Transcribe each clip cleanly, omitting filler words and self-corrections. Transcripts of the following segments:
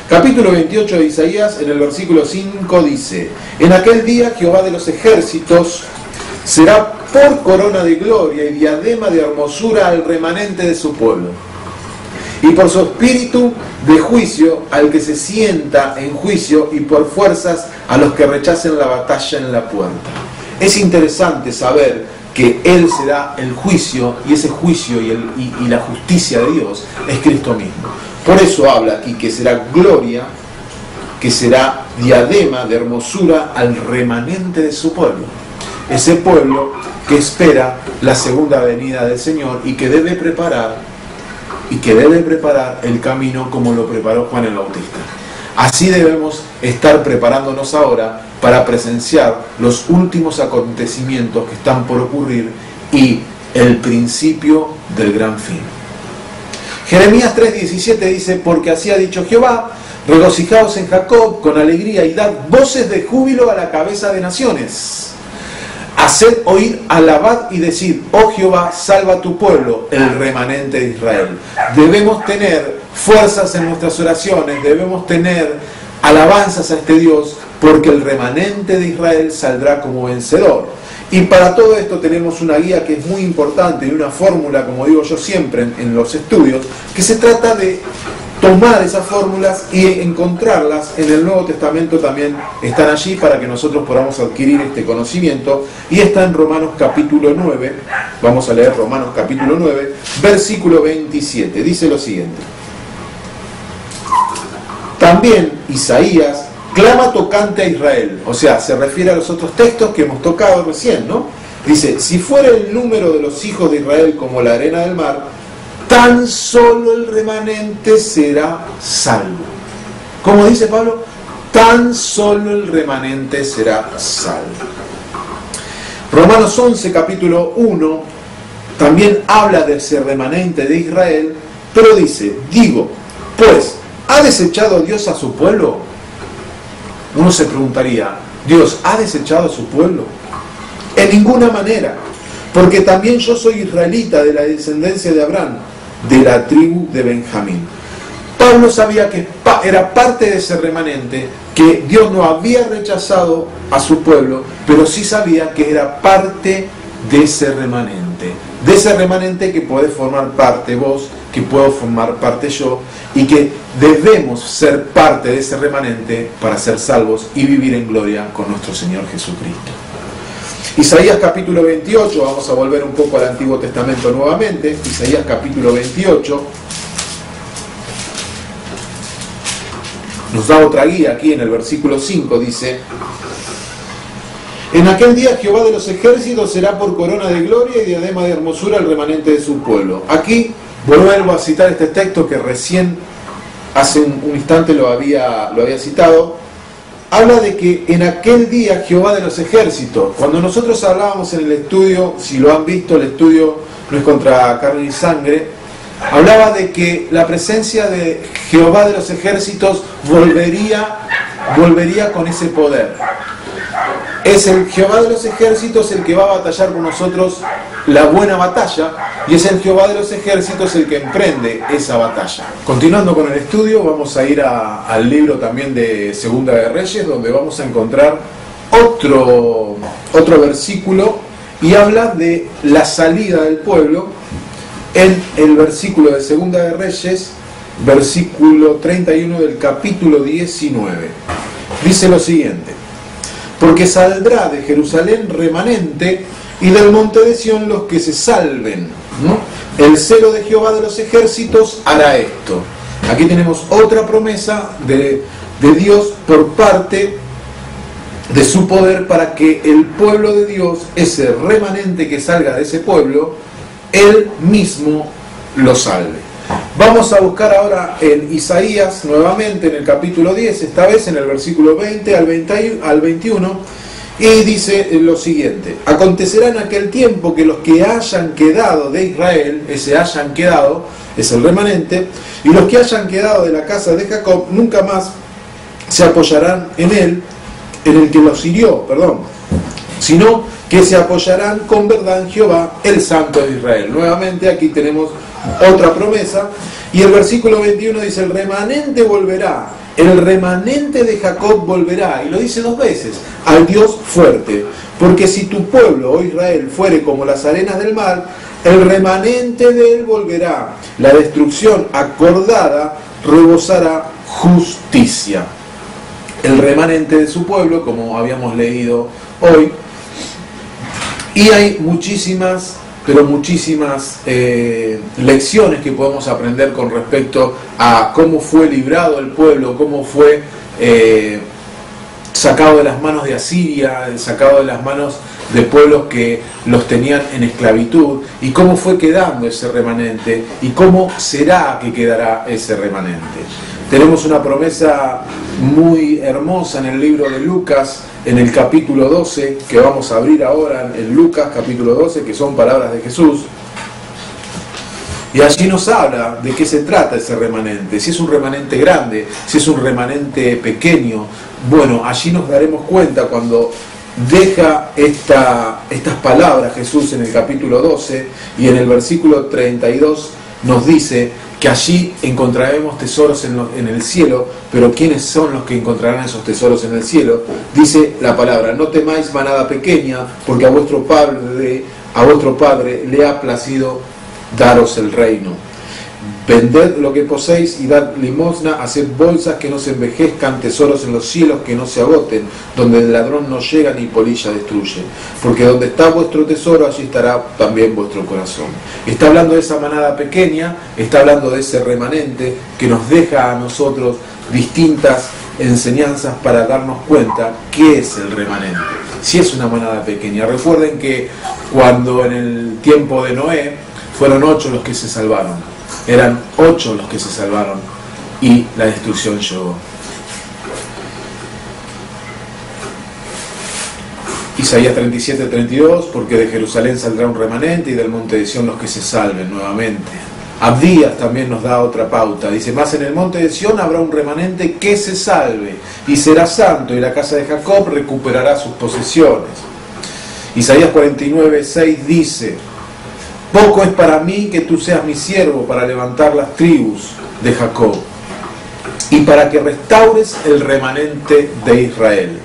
Capítulo 28 de Isaías, en el versículo 5 dice: en aquel día Jehová de los ejércitos será por corona de gloria y diadema de hermosura al remanente de su pueblo, y por su espíritu de juicio al que se sienta en juicio, y por fuerzas a los que rechacen la batalla en la puerta. Es interesante saber que Él será el juicio, y ese juicio y la justicia de Dios es Cristo mismo. Por eso habla aquí que será gloria, que será diadema de hermosura al remanente de su pueblo. Ese pueblo que espera la segunda venida del Señor y que debe preparar el camino como lo preparó Juan el Bautista. Así debemos estar preparándonos ahora para presenciar los últimos acontecimientos que están por ocurrir y el principio del gran fin. Jeremías 3:17 dice: porque así ha dicho Jehová, regocijaos en Jacob con alegría y dad voces de júbilo a la cabeza de naciones. Haced oír, alabad y decid: oh Jehová, salva a tu pueblo, el remanente de Israel. Debemos tener fuerzas en nuestras oraciones, debemos tener alabanzas a este Dios, porque el remanente de Israel saldrá como vencedor. Y para todo esto tenemos una guía que es muy importante y una fórmula, como digo yo siempre en los estudios, que se trata de tomar esas fórmulas y encontrarlas en el Nuevo Testamento. También están allí para que nosotros podamos adquirir este conocimiento, y está en Romanos capítulo 9. Vamos a leer Romanos capítulo 9, versículo 27. Dice lo siguiente: también Isaías clama tocante a Israel, o sea, se refiere a los otros textos que hemos tocado recién, ¿no? Dice: si fuera el número de los hijos de Israel como la arena del mar, tan solo el remanente será salvo. ¿Cómo dice Pablo? Tan solo el remanente será salvo. Romanos 11, capítulo 1, también habla de ese remanente de Israel, pero dice: digo, pues, ¿ha desechado Dios a su pueblo? Uno se preguntaría: ¿Dios ha desechado a su pueblo? En ninguna manera, porque también yo soy israelita, de la descendencia de Abraham, de la tribu de Benjamín. Pablo sabía que era parte de ese remanente, que Dios no había rechazado a su pueblo, pero sí sabía que era parte de ese remanente que puede formar parte vos, que puedo formar parte yo, y que debemos ser parte de ese remanente para ser salvos y vivir en gloria con nuestro Señor Jesucristo. Isaías capítulo 28, vamos a volver un poco al Antiguo Testamento nuevamente. Isaías capítulo 28 nos da otra guía aquí en el versículo 5, dice: en aquel día Jehová de los ejércitos será por corona de gloria y diadema de hermosura al remanente de su pueblo. Aquí vuelvo a citar este texto que recién, hace un instante lo había citado. Habla de que en aquel día Jehová de los ejércitos, cuando nosotros hablábamos en el estudio, si lo han visto, el estudio no es contra carne y sangre, hablaba de que la presencia de Jehová de los ejércitos volvería con ese poder. Es el Jehová de los ejércitos el que va a batallar con nosotros la buena batalla, y es el Jehová de los ejércitos el que emprende esa batalla. Continuando con el estudio, vamos a ir al libro también de Segunda de Reyes, donde vamos a encontrar otro versículo, y habla de la salida del pueblo en el versículo de Segunda de Reyes, versículo 31 del capítulo 19. Dice lo siguiente: porque saldrá de Jerusalén remanente, y del monte de Sión los que se salven, ¿no? El celo de Jehová de los ejércitos hará esto. Aquí tenemos otra promesa de Dios por parte de su poder, para que el pueblo de Dios, ese remanente que salga de ese pueblo, Él mismo lo salve. Vamos a buscar ahora en Isaías nuevamente, en el capítulo 10, esta vez en el versículo 20 al 21, y dice lo siguiente: acontecerá en aquel tiempo que los que hayan quedado de Israel, ese hayan quedado es el remanente, y los que hayan quedado de la casa de Jacob nunca más se apoyarán en él, en el que los hirió, sino que se apoyarán con verdad en Jehová, el Santo de Israel. Nuevamente aquí tenemos otra promesa, y el versículo 21 dice: el remanente volverá el remanente de Jacob volverá, y lo dice 2 veces, al Dios fuerte. Porque si tu pueblo, oh Israel, fuere como las arenas del mar, el remanente de él volverá. La destrucción acordada rebosará justicia. El remanente de su pueblo, como habíamos leído hoy. Y hay muchísimas, pero muchísimas lecciones que podemos aprender con respecto a cómo fue librado el pueblo, cómo fue sacado de las manos de Asiria, sacado de las manos de pueblos que los tenían en esclavitud, y cómo fue quedando ese remanente, y cómo será que quedará ese remanente. Tenemos una promesa muy hermosa en el libro de Lucas, en el capítulo 12, que vamos a abrir ahora en Lucas capítulo 12, que son palabras de Jesús. Y allí nos habla de qué se trata ese remanente, si es un remanente grande, si es un remanente pequeño. Bueno, allí nos daremos cuenta cuando deja estas palabras Jesús en el capítulo 12, y en el versículo 32 nos dice que allí encontraremos tesoros en el cielo. Pero ¿quiénes son los que encontrarán esos tesoros en el cielo? Dice la palabra: no temáis, manada pequeña, porque a vuestro Padre le ha placido daros el reino. Vended lo que poseéis y dad limosna, haced bolsas que no se envejezcan, tesoros en los cielos que no se agoten, donde el ladrón no llega ni polilla destruye. Porque donde está vuestro tesoro, allí estará también vuestro corazón. Está hablando de esa manada pequeña, está hablando de ese remanente que nos deja a nosotros distintas enseñanzas para darnos cuenta qué es el remanente. Si es una manada pequeña. Recuerden que cuando en el tiempo de Noé fueron 8 los que se salvaron. Eran 8 los que se salvaron y la destrucción llegó. Isaías 37:32, porque de Jerusalén saldrá un remanente y del monte de Sión los que se salven nuevamente. Abdías también nos da otra pauta. Dice: más en el monte de Sión habrá un remanente que se salve y será santo, y la casa de Jacob recuperará sus posesiones. Isaías 49:6 dice: poco es para mí que tú seas mi siervo para levantar las tribus de Jacob y para que restaures el remanente de Israel.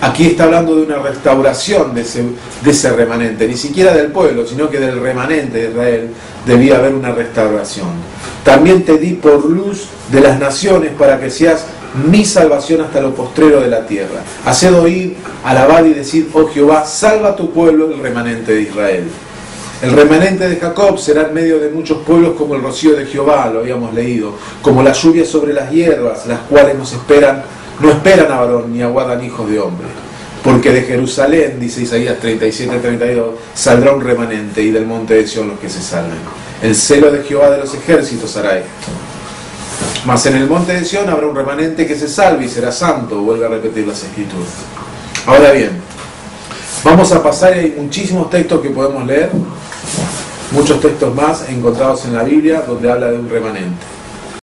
Aquí está hablando de una restauración de ese remanente, ni siquiera del pueblo, sino que del remanente de Israel debía haber una restauración. También te di por luz de las naciones para que seas mi salvación hasta lo postrero de la tierra. Haced oír, alabad y decid: oh Jehová, salva a tu pueblo, el remanente de Israel. El remanente de Jacob será en medio de muchos pueblos como el rocío de Jehová, lo habíamos leído, como la lluvia sobre las hierbas, las cuales no esperan a varón ni aguardan hijos de hombre. Porque de Jerusalén, dice Isaías 37:32, saldrá un remanente, y del monte de Sión los que se salven. El celo de Jehová de los ejércitos hará esto. Mas en el monte de Sión habrá un remanente que se salve y será santo. Vuelve a repetir las escrituras. Ahora bien, vamos a pasar, hay muchísimos textos que podemos leer, muchos textos más encontrados en la Biblia donde habla de un remanente.